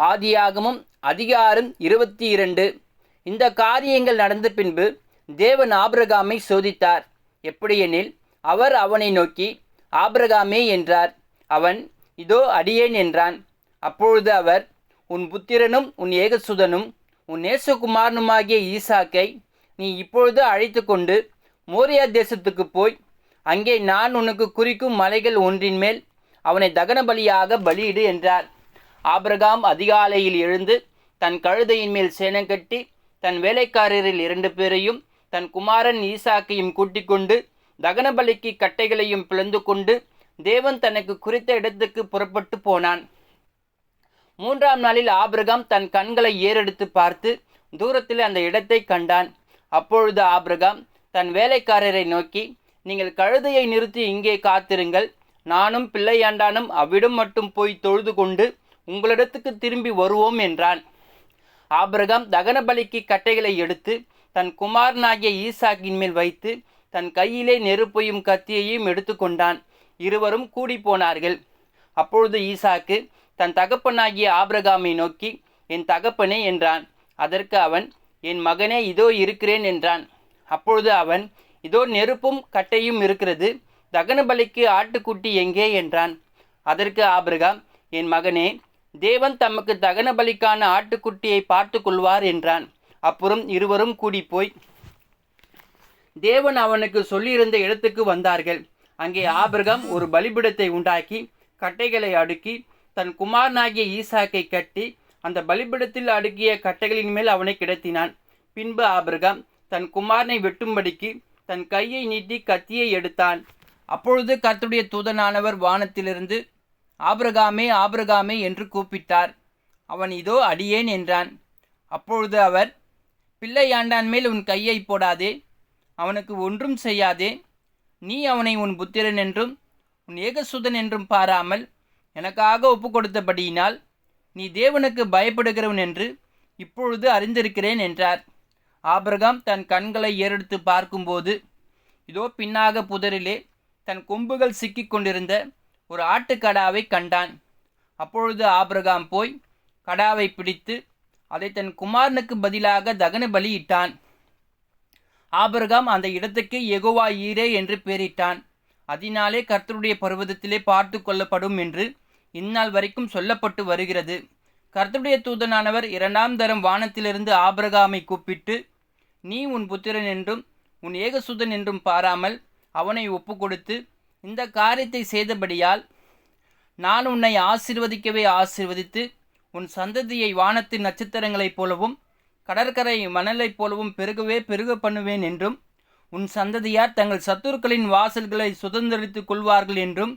ஆதியாகமம் அதிகாரம் 22. இந்த காரியங்கள் நடந்த பின்பு தேவன் ஆபிரகாமை சோதித்தார். எப்படியெனில், அவர் அவனை நோக்கி, ஆபிரகாமே என்றார். அவன், இதோ அடியேன் என்றான். அப்பொழுது அவர், உன் புத்திரனும் உன் ஏகசுதனும் உன் நேசகுமாரனுமாகிய ஈசாக்கை நீ இப்பொழுது அழைத்து கொண்டு மோரியா தேசத்துக்கு போய், அங்கே நான் உனக்கு குறிக்கும் மலைகள் ஒன்றின் மேல் அவனை தகன பலியாக பலியிடு என்றார். ஆபிரகாம் அதிகாலையில் எழுந்து தன் கழுதையின் மேல் சேணங்கட்டி தன் வேலைக்காரரில் 2 பேரையும் தன் குமாரன் ஈசாக்கையும் கூட்டிக் கொண்டு தகன பலிக்கு கட்டைகளையும் பிளந்து கொண்டு தேவன் தனக்கு குறித்த இடத்துக்கு புறப்பட்டு போனான். 3ஆம் நாளில் ஆபிரகாம் தன் கண்களை ஏறெடுத்து பார்த்து தூரத்தில் அந்த இடத்தை கண்டான். அப்பொழுது ஆபிரகாம் தன் வேலைக்காரரை நோக்கி, நீங்கள் கழுதையை நிறுத்தி இங்கே காத்திருங்கள், நானும் பிள்ளையாண்டானும் அவ்விடம் மட்டும் போய் தொழுது கொண்டு உங்களிடத்துக்கு திரும்பி வருவோம் என்றான். ஆபிரகாம் தகன பலிக்கு கட்டைகளை எடுத்து தன் குமாரனாகிய ஈசாக்கின் மேல் வைத்து தன் கையிலே நெருப்பையும் கத்தியையும் எடுத்துக்கொண்டான். இருவரும் கூடி போனார்கள். அப்பொழுது ஈசாக்கு தன் தகப்பனாகிய ஆபிரகாமை நோக்கி, என் தகப்பனே என்றான். அதற்கு அவன், என் மகனே, இதோ இருக்கிறேன் என்றான். அப்பொழுது அவன், இதோ நெருப்பும் கட்டையும் இருக்கிறது, தகன பலிக்கு ஆட்டுக்குட்டி எங்கே என்றான். அதற்கு ஆபிரகாம், என் மகனே, தேவன் தமக்கு தகன பலிக்கான ஆட்டுக்குட்டியை பார்த்து கொள்வார் என்றான். அப்புறம் இருவரும் கூடி போய் தேவன் அவனுக்கு சொல்லியிருந்த இடத்துக்கு வந்தார்கள். அங்கே ஆபிரகாம் ஒரு பலிபீடத்தை உண்டாக்கி கட்டைகளை அடுக்கி தன் குமாரனாகிய ஈசாக்கை கட்டி அந்த பலிபீடத்தில் அடுக்கிய கட்டைகளின் மேல் அவனை கிடத்தினான். பின்பு ஆபிரகாம் தன் குமாரனை வெட்டும்படிக்கு தன் கையை நீட்டி கத்தியை எடுத்தான். அப்பொழுது கர்த்தருடைய தூதனானவர் வானத்திலிருந்து, ஆபிரகாமே, ஆபிரகாமே என்று கூப்பிட்டார். அவன், இதோ அடியேன் என்றான். அப்பொழுது அவர், பிள்ளையாண்டான் மேல் உன் கையை போடாதே, அவனுக்கு ஒன்றும் செய்யாதே. நீ அவனை உன் புத்திரன் என்றும் உன் ஏகசுதன் என்றும் பாராமல் எனக்காக ஒப்பு கொடுத்தபடியினால் நீ தேவனுக்கு பயப்படுகிறவன் என்று இப்பொழுது அறிந்திருக்கிறேன் என்றார். ஆபிரகாம் தன் கண்களை ஏறெடுத்து பார்க்கும்போது, இதோ பின்னாக புதரிலே தன் கொம்புகள் சிக்கிக் கொண்டிருந்த ஒரு ஆட்டுக்கடாவை கண்டான். அப்பொழுது ஆபிரகாம் போய் கடாவை பிடித்து அதை தன் குமாரனுக்கு பதிலாக தகன பலியிட்டான். ஆபிரகாம் அந்த இடத்துக்கு யெகோவா ஈரே என்று பெயரிட்டான். அதனாலே கர்த்தருடைய பர்வதத்திலே பார்த்து கொள்ளப்படும் என்று இந்நாள் வரைக்கும் சொல்லப்பட்டு வருகிறது. கர்த்தருடைய தூதனானவர் 2ஆம் தரம் வானத்திலிருந்து ஆபிரகாமை கூப்பிட்டு, நீ உன் புத்திரன் என்றும் உன் ஏகசுதன் என்றும் பாராமல் அவனை ஒப்பு கொடுத்து இந்த காரியத்தை செய்தபடியால் நான் உன்னை ஆசீர்வதிக்கவே ஆசீர்வதித்து உன் சந்ததியை வானத்து நட்சத்திரங்களைப் போலவும் கடற்கரை மணலைப் போலவும் பெருகவே பெருக பண்ணுவேன் என்றும் உன் சந்ததியார் தங்கள் சத்துருக்களின் வாசல்களை சுதந்திரித்துக் கொள்வார்கள் என்றும்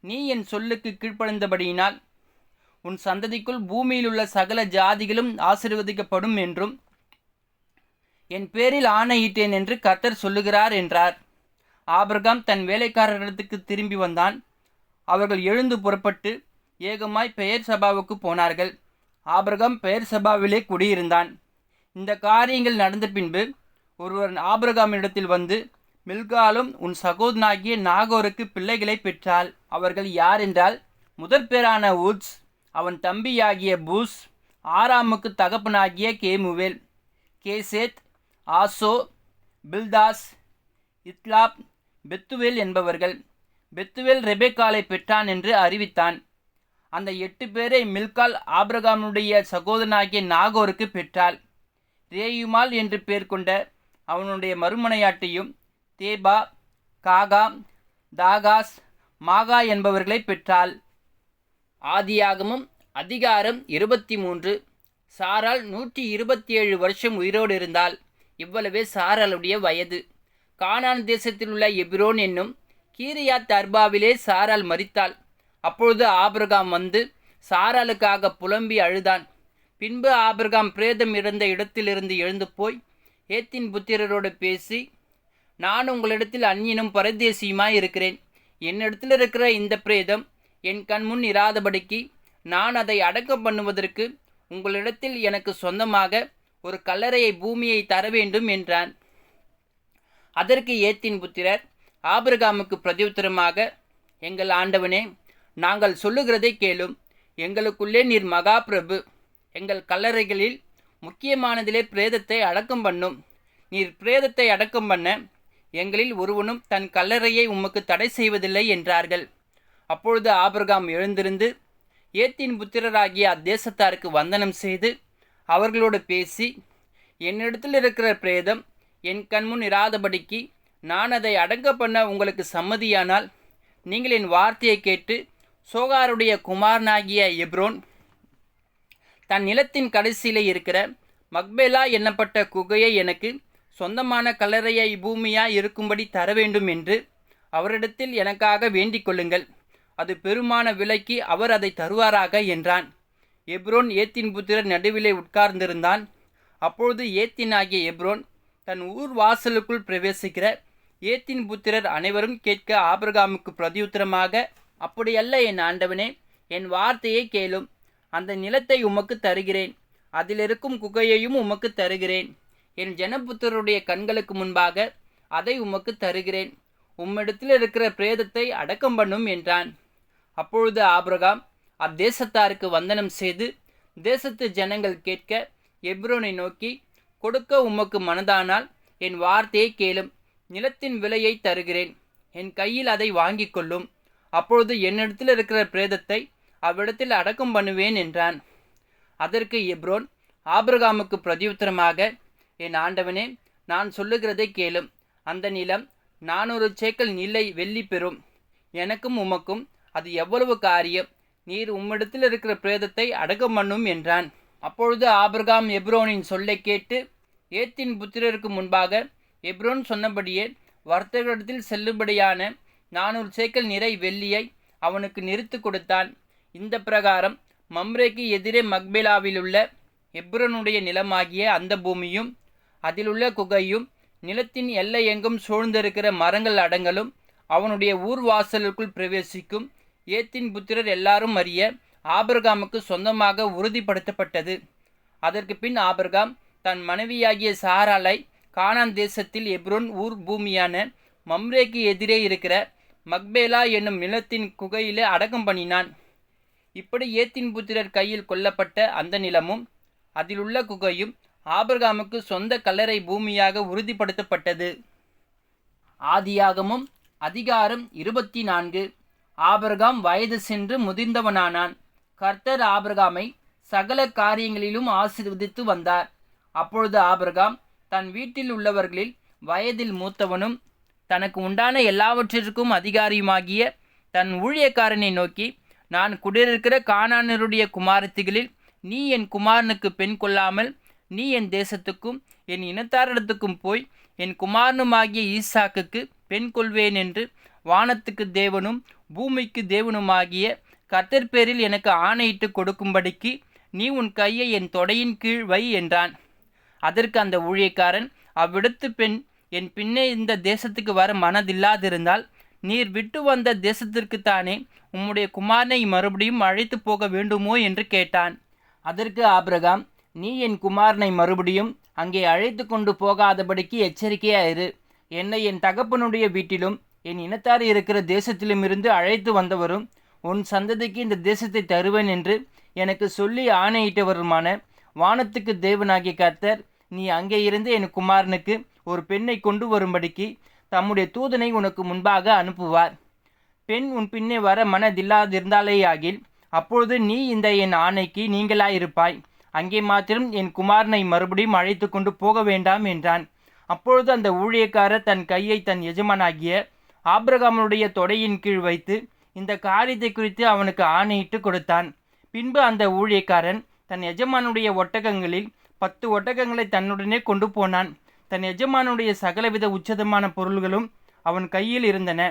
நீ என் சொல்லுக்கு கீழ்ப்படிந்தபடியினால் உன் சந்ததிக்குள் பூமியில் உள்ள சகல ஜாதிகளும் ஆசீர்வதிக்கப்படும் என்றும் என் பேரில் ஆணையிட்டேன் என்று கர்த்தர் சொல்லுகிறார் என்றார். ஆபிரகாம் தன் வேலைக்காரரிடத்துக்கு திரும்பி வந்தான். அவர்கள் எழுந்து புறப்பட்டு ஏகமாய் பெயர் சபாவுக்கு போனார்கள். ஆபிரகாம் பெயர் சபாவிலே குடியிருந்தான். இந்த காரியங்கள் நடந்த பின்பு ஒருவர் ஆபிரகாமிடத்தில் வந்து, மில்காலும் உன் சகோதரனாகிய நாகோருக்கு பிள்ளைகளை பெற்றாள். அவர்கள் யார் என்றால், முதற் பேரான ஊத்ஸ், அவன் தம்பியாகிய பூஸ், ஆராமுக்கு தகப்பனாகிய கேமுவேல், கேசேத், ஆசோ, பில்தாஸ், இத்லாப், பெத்துவேல் என்பவர்கள். பெத்துவேல் ரெபெக்காலை பெற்றான் என்று அறிவித்தான். அந்த 8 பேரை மில்கால் ஆபிரகாமுடைய சகோதரனாகிய நாகோருக்கு பெற்றாள். ரேயுமால் என்று பெயர் கொண்ட அவனுடைய மறுமனையாட்டியும் தேபா, காகா, தாகாஸ், மாகா என்பவர்களை பெற்றாள். ஆதியாகமம் அதிகாரம் 23. சாராள் 127 வருஷம் உயிரோடு இருந்தாள். இவ்வளவே சாராளுடைய வயது. கானான் தேசத்தில் உள்ள எபிரோன் என்னும் கீரியாத் அர்பாவிலே சாராள் மரித்தாள். அப்பொழுது ஆபிரகாம் வந்து சாராளுக்காக புலம்பி அழுதான். பின்பு ஆபிரகாம் பிரேதம் இறந்த இடத்திலிருந்து எழுந்து போய் ஏத்தின் புத்திரரோடு பேசி, நான் உங்களிடத்தில் அந்நியனும் பரதேசியுமாய் இருக்கிறேன். என்னிடத்தில் இருக்கிற இந்த பிரேதம் என் கண்முன் இராதபடிக்கு நான் அதை அடக்கம் பண்ணுவதற்கு உங்களிடத்தில் எனக்கு சொந்தமாக ஒரு கல்லறையை பூமியை தர வேண்டும் என்றான். அதற்கு ஏத்தின் புத்திரர் ஆபிரகாமுக்கு பிரதியுத்தரமாக, எங்கள் ஆண்டவனே, நாங்கள் சொல்லுகிறதை கேளும். எங்களுக்குள்ளே நீர் மகா பிரபு. எங்கள் கல்லறைகளில் முக்கியமானதிலே பிரேதத்தை அடக்கம் பண்ணும். நீர் பிரேதத்தை அடக்கம் பண்ண எங்களில் ஒருவனும் தன் கல்லறையை உமக்கு தடை செய்வதில்லை என்றார்கள். அப்பொழுது ஆபிரகாம் எழுந்திருந்து ஏத்தின் புத்திரராகிய அத்தேசத்தாருக்கு வந்தனம் செய்து அவர்களோடு பேசி, என்னிடத்தில் இருக்கிற பிரேதம் என் கண்முன் இராதபடிக்கு நான் அதை அடங்க பண்ண உங்களுக்கு சம்மதியானால் நீங்கள் என் வார்த்தையை கேட்டு சோகாருடைய குமாரனாகிய எப்ரோன் தன் நிலத்தின் கடைசியிலே இருக்கிற மக்பேலா என்னப்பட்ட குகையை எனக்கு சொந்தமான கல்லறையை பூமியாய் இருக்கும்படி தர வேண்டும் என்று அவரிடத்தில் எனக்காக வேண்டிக் கொள்ளுங்கள். அது பெருமான விலைக்கு அவர் அதை தருவாராக என்றான். எப்ரோன் ஏத்தின் புத்திரர் நடுவிலே உட்கார்ந்திருந்தான். அப்பொழுது ஏத்தினாகிய எப்ரோன் தன் ஊர் வாசலுக்குள் பிரவேசிக்கிற ஏத்தின் புத்திரர் அனைவரும் கேட்க ஆபிரகாமுக்கு பிரதியுத்தரமாக, அப்படியல்ல என் ஆண்டவனே, என் வார்த்தையை கேளும். அந்த நிலத்தை உமக்கு தருகிறேன், அதிலிருக்கும் குகையையும் உமக்கு தருகிறேன். என் ஜனபுத்திரருடைய கண்களுக்கு முன்பாக அதை உமக்கு தருகிறேன். உம்மிடத்தில் இருக்கிற பிரேதத்தை அடக்கம் பண்ணும் என்றான். அப்பொழுது ஆபிரகாம் அத்தேசத்தாருக்கு வந்தனம் செய்து தேசத்து ஜனங்கள் கேட்க எப்ரோனை நோக்கி, கொடுக்க உமக்கு மனதானால் என் வார்த்தையை கேளும். நிலத்தின் விலையை தருகிறேன், என் கையில் அதை வாங்கி கொள்ளும். அப்பொழுது என்னிடத்தில் இருக்கிற பிரேதத்தை அவ்விடத்தில் அடக்கம் பண்ணுவேன் என்றான். அதற்கு எப்ரோன் ஆபிரகாமுக்கு பிரதியுத்தரமாக, என் ஆண்டவனே, நான் சொல்லுகிறதை கேளும். அந்த நிலம் 400 சேக்கல் நிலை வெள்ளி பெறும். எனக்கும் உமக்கும் அது எவ்வளவு காரியம். நீர் உம்மிடத்தில் இருக்கிற பிரேதத்தை அடக்கம் பண்ணும் என்றான். அப்பொழுது ஆபிரகாம் எப்ரோனின் சொல்லை கேட்டு ஏத்தின் புத்திரருக்கு முன்பாக எப்ரோன் சொன்னபடியே வர்த்தகத்தில் செல்லுபடியான 400 சேக்கல் நிறை வெள்ளியை அவனுக்கு நிறுத்து கொடுத்தான். இந்த பிரகாரம் மம்ரேக்கு எதிரே மக்பேலாவிலுள்ள எப்ரோனுடைய நிலமாகிய அந்த பூமியும் அதிலுள்ள குகையும் நிலத்தின் எல்லை எங்கும் சூழ்ந்திருக்கிற மரங்கள் அடங்கலும் அவனுடைய ஊர் வாசலுக்குள் பிரவேசிக்கும் ஏத்தின் புத்திரர் எல்லாரும் அறிய ஆபிரகாமுக்கு சொந்தமாக உறுதிப்படுத்தப்பட்டது. அதற்கு பின் ஆபிரகாம் தன் மனைவியாகிய சாராளை கானான் தேசத்தில் எப்ரோன் ஊர் பூமியான மம்ரேக்கு எதிரே இருக்கிற மக்பேலா என்னும் நிலத்தின் குகையிலே அடக்கம் பண்ணினான். இப்படி ஏத்தின் புத்திரர் கையில் கொல்லப்பட்ட அந்த நிலமும் அதிலுள்ள குகையும் ஆபிரகாமுக்கு சொந்த கல்லறை பூமியாக உறுதிப்படுத்தப்பட்டது. ஆதியாகமம் அதிகாரம் 24. ஆபிரகாம் வயது சென்று முதிர்ந்தவனானான். கர்த்தர் ஆபிரகாமை சகல காரியங்களிலும் ஆசீர்வதித்து வந்தார். அப்பொழுது ஆபிரகாம் தன் வீட்டில் உள்ளவர்களில் வயதில் மூத்தவனும் தனக்கு உண்டான எல்லாவற்றிற்கும் அதிகாரியுமாகிய தன் ஊழியக்காரனை நோக்கி, நான் குடியிருக்கிற கானானியருடைய குமாரத்திகளில் நீ என் குமாரனுக்கு பெண் கொள்ளாமல் நீ என் தேசத்துக்கும் என் இனத்தாரிடத்துக்கும் போய் என் குமாரனுமாகிய ஈசாக்குக்கு பெண் கொள்வேன் என்று வானத்துக்கு தேவனும் பூமிக்கு தேவனுமாகிய கர்த்தர் பேரில் எனக்கு ஆணையிட்டு கொடுக்கும்படிக்கு நீ உன் கையை என் தொடையின் கீழ் வை என்றான். அதற்கு அந்த ஊழியக்காரன், அவ்விடத்து பெண் என் பின்னே இந்த தேசத்துக்கு வர மனதில்லாதிருந்தால் நீர் விட்டு வந்த தேசத்திற்குத்தானே உம்முடைய குமாரனை மறுபடியும் அழைத்து போக வேண்டுமோ என்று கேட்டான். அதற்கு ஆபிரகாம், நீ என் குமாரனை மறுபடியும் அங்கே அழைத்து கொண்டு போகாதபடிக்கு எச்சரிக்கையாயிரு. என்னை என் தகப்பனுடைய வீட்டிலும் என் இனத்தார் இருக்கிற தேசத்திலும் இருந்து அழைத்து வந்தவரும் உன் சந்ததிக்கு இந்த தேசத்தை தருவேன் என்று எனக்கு சொல்லி ஆணையிட்டவருமான வானத்துக்கு தேவனாகிய கர்த்தர் நீ அங்கே இருந்து என் குமாரனுக்கு ஒரு பெண்ணை கொண்டு வரும்படிக்கு தம்முடைய தூதனை உனக்கு முன்பாக அனுப்புவார். பெண் உன் பின்னே வர மனதில்லாதிருந்தாலேயாகில் அப்பொழுது நீ இந்த என் ஆணைக்கு நீங்களாயிருப்பாய். அங்கே மாத்திரம் என் குமாரனை மறுபடியும் அழைத்து கொண்டு போக வேண்டாம் என்றான். அப்பொழுது அந்த ஊழியக்காரர் தன் கையை தன் எஜமானாகிய ஆபிரகாமுடைய தொடையின் கீழ் வைத்து இந்த காரியத்தை குறித்து அவனுக்கு ஆணையிட்டு கொடுத்தான். பின்பு அந்த ஊழியக்காரன் தன் எஜமானுடைய ஒட்டகங்களில் 10 ஒட்டகங்களை தன்னுடனே கொண்டு போனான். தன் எஜமானுடைய சகலவித உச்சதமான பொருள்களும் அவன் கையில் இருந்தன.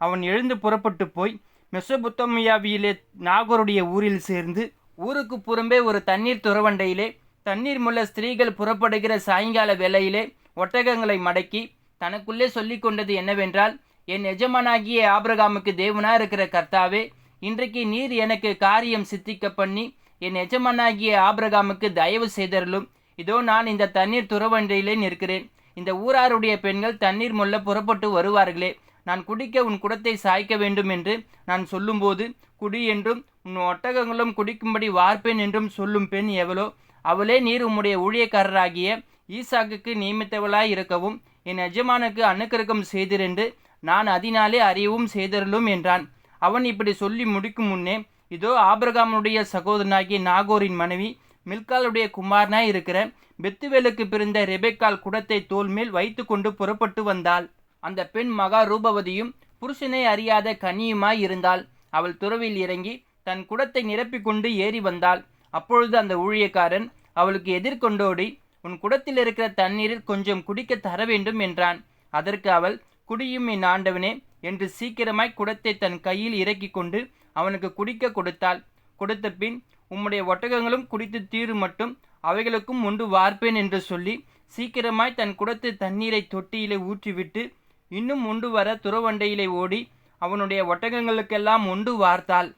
அவன் எழுந்து புறப்பட்டு போய் மெசொபொத்தாமியாவிலே நாகோருடைய ஊரில் சேர்ந்து ஊருக்கு புறம்பே ஒரு தண்ணீர் துறவண்டையிலே தண்ணீர் முள்ள ஸ்திரீகள் புறப்படுகிற சாயங்கால வேளையிலே ஒட்டகங்களை மடக்கி தனக்குள்ளே சொல்லி கொண்டது என்னவென்றால், என் எஜமானாகிய ஆபிரகாமுக்கு தேவனாய் இருக்கிற கர்த்தாவே, இன்றைக்கு நீர் எனக்கு காரியம் சித்திக்க பண்ணி என் எஜமானாகிய ஆபிரகாமுக்கு தயவு செய்தருளும். இதோ நான் இந்த தண்ணீர் துறவண்டையிலே நிற்கிறேன். இந்த ஊராருடைய பெண்கள் தண்ணீர் முள்ள புறப்பட்டு வருவார்களே, நான் குடிக்க உன் குடத்தை சாய்க்க வேண்டும் என்று நான் சொல்லும்போது குடி என்றும் உன் ஒட்டகங்களும் குடிக்கும்படி வார்ப்பேன் என்றும் சொல்லும் பெண் எவளோ அவளே நீர் உம்முடைய ஊழியக்காரராகிய ஈசாக்குக்கு நியமித்தவளாய் இருக்கவும் என் எஜமானுக்கு அனுக்கிரகம் செய்திரென்று நான் அதனாலே அறியவும் செய்தருளும் என்றான். அவன் இப்படி சொல்லி முடிக்கும் முன்னே இதோ ஆபிரகாமுடைய சகோதரனாகிய நாகோரின் மனைவி மில்காளுடைய குமாரனாய் இருக்கிற பெத்துவேலுக்கு பிறந்த ரெபெக்காள் குடத்தை தோல் மேல் வைத்து கொண்டு புறப்பட்டு வந்தாள். அந்த பெண் மகா ரூபவதியும் புருஷனை அறியாத கன்னியுமாய் இருந்தாள். அவள் துறவில் இறங்கி தன் குடத்தை நிரப்பிக் கொண்டு ஏறி வந்தாள். அப்பொழுது அந்த ஊழியக்காரன் அவளுக்கு எதிர்கொண்டோடி உன் குடத்தில் இருக்கிற தண்ணீரில் கொஞ்சம் குடிக்க தர வேண்டும் என்றான். அதற்கு அவள் குடியும் என் ஆண்டவனே என்று சீக்கிரமாய் குடத்தை தன் கையில் இறக்கி கொண்டு அவனுக்கு குடிக்க கொடுத்தாள். கொடுத்த பின் உம்முடைய ஒட்டகங்களும் குடித்து தீரும் மட்டும் அவைகளுக்கும் உண்டு வார்ப்பேன் என்று சொல்லி சீக்கிரமாய் தன் குடத்து தண்ணீரை தொட்டியிலே ஊற்றிவிட்டு இன்னும் உண்டு வர துறவண்டையிலே ஓடி அவனுடைய ஒட்டகங்களுக்கெல்லாம் உண்டு வார்த்தாள்.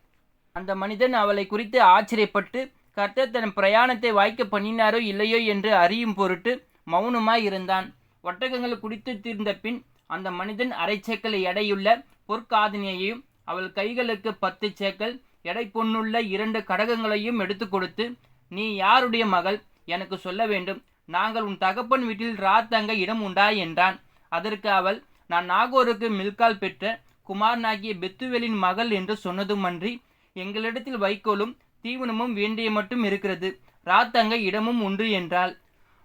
அந்த மனிதன் அவளை குறித்து ஆச்சரியப்பட்டு கர்த்தர் தன் பிரயாணத்தை வாய்க்க பண்ணினாரோ இல்லையோ என்று அறியும் பொருட்டு மௌனமாய் இருந்தான். ஒட்டகங்கள் குடித்து தீர்ந்த பின் அந்த மனிதன் 1/2 சேக்கல் எடையுள்ள பொற்காதனியையும் அவள் கைகளுக்கு 10 சேக்கல் எடை பொன்னுள்ள 2 கடகங்களையும் எடுத்து கொடுத்து, நீ யாருடைய மகள் எனக்கு சொல்ல வேண்டும், நாங்கள் உன் தகப்பன் வீட்டில் தங்க இடம் உண்டா என்றான். அதற்கு அவள், நான் நாகோருக்கு மில்காள் பெற்ற குமாரனாகிய பெத்துவேலின் மகள் என்று சொன்னதுமன்றி எங்களிடத்தில் வைக்கோலும் தீவனமும் வேண்டிய மட்டும் இருக்கிறது, தங்க இடமும் உண்டு என்றாள்.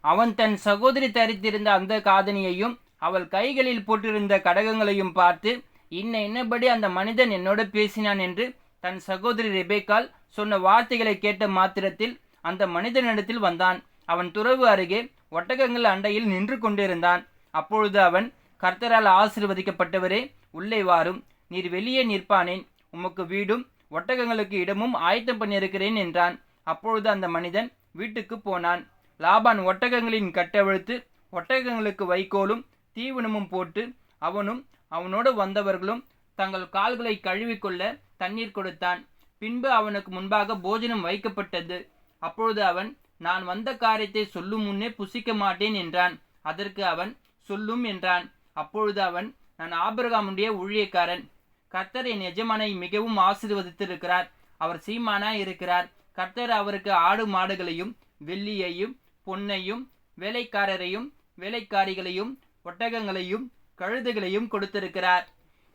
அவன் தன் சகோதரி தரித்திருந்த அந்த காதனியையும் அவள் கைகளில் போட்டிருந்த கடகங்களையும் பார்த்து, இன்னபடி அந்த மனிதன் என்னோடு பேசினான் என்று தன் சகோதரி ரெபெக்காள் சொன்ன வார்த்தைகளை கேட்ட மாத்திரத்தில் அந்த மனிதனிடத்தில் வந்தான். அவன் துறவு அருகே ஒட்டகங்கள் அண்டையில் நின்று கொண்டிருந்தான். அப்பொழுது அவன், கர்த்தரால் ஆசீர்வதிக்கப்பட்டவரே, உள்ளே வாரும், நீர் வெளியே நிற்பானேன், உமக்கு வீடும் ஒட்டகங்களுக்கு இடமும் ஆயத்தம் பண்ணியிருக்கிறேன் என்றான். அப்பொழுது அந்த மனிதன் வீட்டுக்கு போனான். லாபான் ஒட்டகங்களின் கட்டவிழ்த்து ஒட்டகங்களுக்கு வைக்கோலும் தீவனமும் போட்டு அவனும் அவனோடு வந்தவர்களும் தங்கள் கால்களை கழுவிக்கொள்ள தண்ணீர் கொடுத்தான். பின்பு அவனுக்கு முன்பாக போஜனம் வைக்கப்பட்டது. அப்பொழுது அவன், நான் வந்த காரியத்தை சொல்லும் முன்னே புசிக்க மாட்டேன் என்றான். அதற்கு அவன், சொல்லும் என்றான். அப்பொழுது அவன், நான் ஆபிரகாமுடைய ஊழியக்காரன், கர்த்தர் என் எஜமானை மிகவும் ஆசீர்வதித்திருக்கிறார், அவர் சீமானாய் இருக்கிறார். கர்த்தர் அவருக்கு ஆடு மாடுகளையும் வெள்ளியையும் பொன்னையும் வேலைக்காரரையும் வேலைக்காரிகளையும் ஒட்டகங்களையும் கழுதைகளையும் கொடுத்திருக்கிறார்.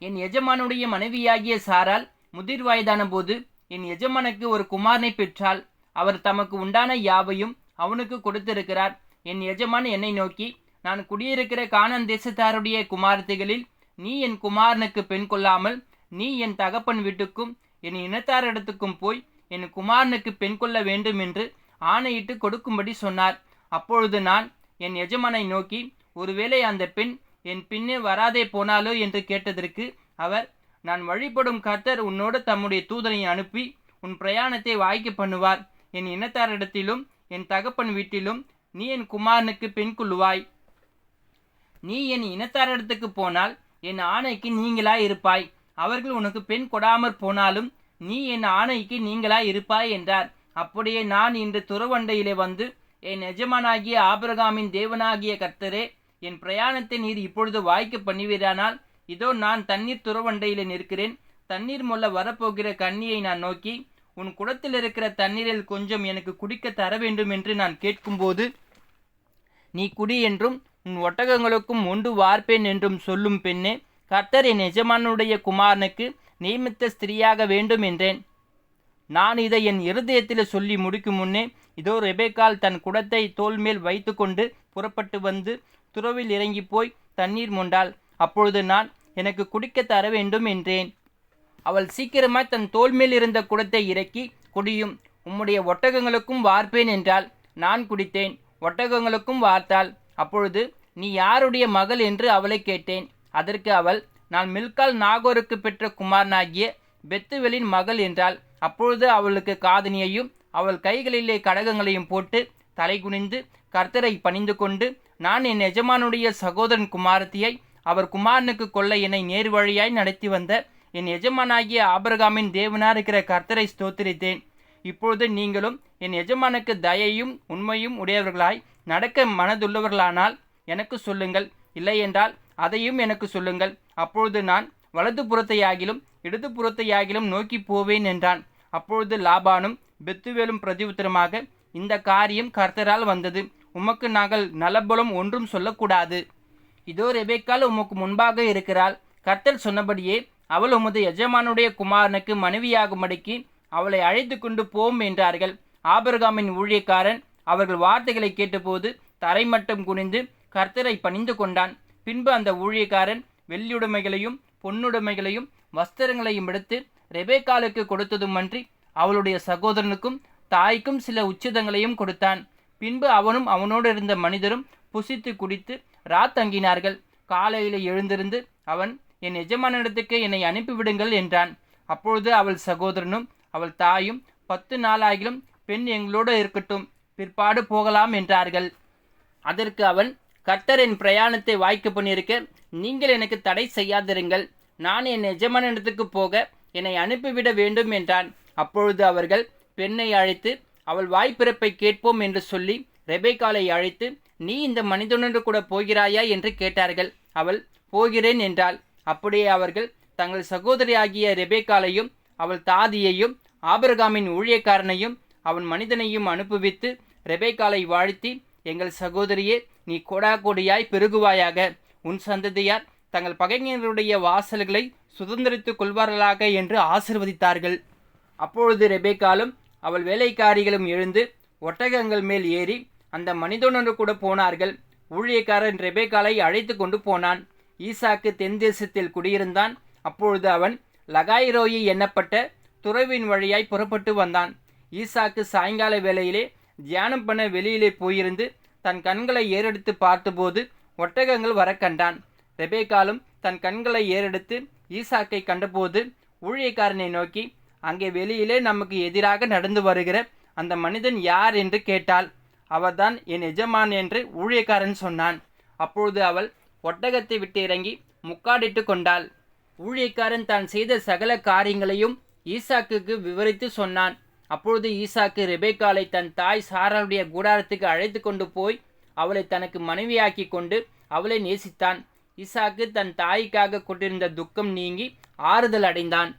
என் எஜமானுடைய மனைவியாகிய சாரால் முதிர் வயதான போது என் எஜமானுக்கு ஒரு குமாரனை பெற்றாள். அவர் தமக்கு உண்டான யாவையும் அவனுக்கு கொடுத்திருக்கிறார். என் எஜமான் என்னை நோக்கி, நான் குடியிருக்கிற கானான் தேசத்தாருடைய குமாரத்திகளில் நீ என் குமாரனுக்கு பெண் கொள்ளாமல் நீ என் தகப்பன் வீட்டுக்கும் என் இனத்தாரிடத்துக்கும் போய் என் குமாரனுக்கு பெண் கொள்ள வேண்டும் என்று ஆணையிட்டு கொடுக்கும்படி சொன்னார். அப்பொழுது நான் என் எஜமானை நோக்கி, ஒருவேளை அந்த பெண் என் பின்னே வராதே போனாலோ என்று கேட்டதற்கு அவர், நான் வழிபடும் கர்த்தர் உன்னோடு தம்முடைய தூதனை அனுப்பி உன் பிரயாணத்தை வாய்க்க பண்ணுவார். என் இனத்தாரிடத்திலும் என் தகப்பன் வீட்டிலும் நீ என் குமாரனுக்கு பெண் கொள்ளுவாய். நீ என் இனத்தாரிடத்துக்கு போனால் என் ஆணைக்கு நீங்களாய் இருப்பாய். அவர்கள் உனக்கு பெண் கொடாமற் போனாலும் நீ என் ஆணைக்கு நீங்களாய் இருப்பாய் என்றார். அப்படியே நான் இன்று துறவண்டையிலே வந்து, என் எஜமானாகிய ஆபிரகாமின் தேவனாகிய கர்த்தரே, என் பிரயாணத்தை நீர் இப்பொழுது வாய்க்க பண்ணுவீரானால், இதோ நான் தண்ணீர் துறவண்டையிலே நிற்கிறேன். தண்ணீர் மொல்ல வரப்போகிற கன்னியை நான் நோக்கி, உன் குடத்தில் இருக்கிற தண்ணீரில் கொஞ்சம் எனக்கு குடிக்க தர வேண்டும் என்று நான் கேட்கும்போது, நீ குடி என்றும் உன் ஒட்டகங்களுக்கும் உண்டு வார்ப்பேன் என்றும் சொல்லும் பெண்ணே, கர்த்தர் என் எஜமானுடைய குமாரனுக்கு நியமித்த ஸ்திரீயாக வேண்டும் என்றேன். நான் இதை என் இருதயத்தில் சொல்லி முடிக்கும் முன்னே இதோ ரெபெக்காள் தன் குடத்தை தோல் மேல் வைத்து கொண்டு புறப்பட்டு வந்து துறவில் இறங்கி போய் தண்ணீர் மொண்டாள். அப்பொழுது நான், எனக்கு குடிக்க தர வேண்டும் என்றேன். அவள் சீக்கிரமாய் தன் தோல் மேல் இருந்த குடத்தை இறக்கி, குடியும், உம்முடைய ஒட்டகங்களுக்கும் வார்ப்பேன் என்றாள். நான் குடித்தேன், ஒட்டகங்களுக்கும் வார்த்தாள். அப்பொழுது, நீ யாருடைய மகள் என்று அவளை கேட்டேன். அதற்கு அவள், நான் மில்காள் நாகோருக்கு பெற்ற குமாரனாகிய பெத்துவேலின் மகள் என்றாள். அப்பொழுது அவளுக்கு காதனியையும் அவள் கைகளிலே கடகங்களையும் போட்டு தலை குனிந்து கர்த்தரை பணிந்து கொண்டு, நான் என் எஜமானுடைய சகோதரன் குமாரத்தியை அவர் குமாரனுக்கு கொள்ள என்னை நேர் வழியாய் நடத்தி வந்த என் எஜமானாகிய ஆபிரகாமின் தேவனாயிருக்கிற கர்த்தரை ஸ்தோத்திரித்தேன். இப்பொழுது நீங்களும் என் எஜமானுக்கு தயையும் உண்மையும் உடையவர்களாய் நடக்க மனதுள்ளவர்களானால் எனக்கு சொல்லுங்கள், இல்லையென்றால் அதையும் எனக்கு சொல்லுங்கள். அப்பொழுது நான் வலது புறத்தையாகிலும் இடது புறத்தையாகிலும் நோக்கி போவேன் என்றான். அப்பொழுது லாபானும் பெத்துவேலும் பிரதியுத்தரமாக, இந்த காரியம் கர்த்தரால் வந்தது, உமக்கு நாங்கள் நலபலம் ஒன்றும் சொல்லக்கூடாது. இதோ ரெபெக்காள் உமக்கு முன்பாக இருக்கிறாள். கர்த்தர் சொன்னபடியே அவள் உமது எஜமானுடைய குமாரனுக்கு மனைவியாகும்படிக்கு அவளை அழைத்து கொண்டு போம் என்றார்கள். ஆபிரகாமின் ஊழியக்காரன் அவர்கள் வார்த்தைகளை கேட்டபோது தரைமட்டம் குனிந்து கர்த்தரை பணிந்து கொண்டான். பின்பு அந்த ஊழியக்காரன் வெள்ளியுடைமைகளையும் பொன்னுடைமைகளையும் வஸ்திரங்களையும் எடுத்து ரெபெக்காளுக்கு கொடுத்ததுமன்றி அவளுடைய சகோதரனுக்கும் தாய்க்கும் சில உச்சிதங்களையும் கொடுத்தான். பின்பு அவனும் அவனோடு இருந்த மனிதரும் புசித்து குடித்து தங்கினார்கள். காலையில் எழுந்திருந்து அவன், என் எஜமானிடத்துக்கு என்னை அனுப்பிவிடுங்கள் என்றான். அப்பொழுது அவள் சகோதரனும் அவள் தாயும், 10 நாளாகிலும் பெண் எங்களோடு இருக்கட்டும், பிற்பாடு போகலாம் என்றார்கள். அதற்கு அவன், கர்த்தர் என் பிரயாணத்தை வாய்க்க பண்ணியிருக்க நீங்கள் எனக்கு தடை செய்யாதிருங்கள், நான் என் எஜமானிடத்துக்கு போக என்னை அனுப்பிவிட வேண்டும் என்றான். அப்பொழுது அவர்கள் பெண்ணை அழைத்து அவள் வாய்ப்பிறப்பை கேட்போம் என்று சொல்லி ரெபெக்காளை அழைத்து, நீ இந்த மனிதனோடு கூட போகிறாயா என்று கேட்டார்கள். அவள் போகிறேன் என்றாள். அப்படியே அவர்கள் தங்கள் சகோதரியாகிய ரெபெக்காளையும் அவள் தாதியையும் ஆபிரகாமின் ஊழியக்காரனையும் அவன் மனிதனையும் அனுப்புவித்து ரெபெக்காளை வாழ்த்தி, எங்கள் சகோதரியே, நீ கொடாகொடியாய் பெருகுவாயாக, உன் சந்ததியார் தங்கள் பகைஞருடைய வாசல்களை சுதந்திரித்துக் கொள்வார்களாக என்று ஆசிர்வதித்தார்கள். அப்பொழுது ரெபெக்காளும் அவள் வேலைக்காரிகளும் எழுந்து ஒட்டகங்கள் மேல் ஏறி அந்த மனிதனோடு கூட போனார்கள். ஊழியக்காரன் ரெபெக்காளை அழைத்து கொண்டு போனான். ஈசாக்கு தென் தேசத்தில் குடியிருந்தான். அப்பொழுது அவன் லகாய்ரோயி எண்ணப்பட்ட துறவின் வழியாய் புறப்பட்டு வந்தான். ஈசாக்கு சாயங்கால வேளையிலே தியானம் பண்ண வெளியிலே போயிருந்து தன் கண்களை ஏறெடுத்து பார்த்தபோது ஒட்டகங்கள் வர கண்டான். ரெபெக்காளும் தன் கண்களை ஏறெடுத்து ஈசாக்கை கண்டபோது ஊழியக்காரனை நோக்கி, அங்கே வெளியிலே நமக்கு எதிராக நடந்து வருகிற அந்த மனிதன் யார் என்று கேட்டாள். அவர்தான் என் எஜமான் என்று ஊழியக்காரன் சொன்னான். அப்பொழுது அவள் ஒட்டகத்தை விட்டு இறங்கி முக்காடிட்டு கொண்டாள். ஊழியக்காரன் தான் செய்த சகல காரியங்களையும் ஈசாக்குக்கு விவரித்து சொன்னான். அப்பொழுது ஈசாக்கு ரெபெக்காளை தன் தாய் சாராளுடைய கூடாரத்துக்கு அழைத்து கொண்டு போய் அவளை தனக்கு மனைவியாக்கி கொண்டு அவளை நேசித்தான். ஈசாக்கு தன் தாய்க்காக கொண்டிருந்த துக்கம் நீங்கி ஆறுதல் அடைந்தான்.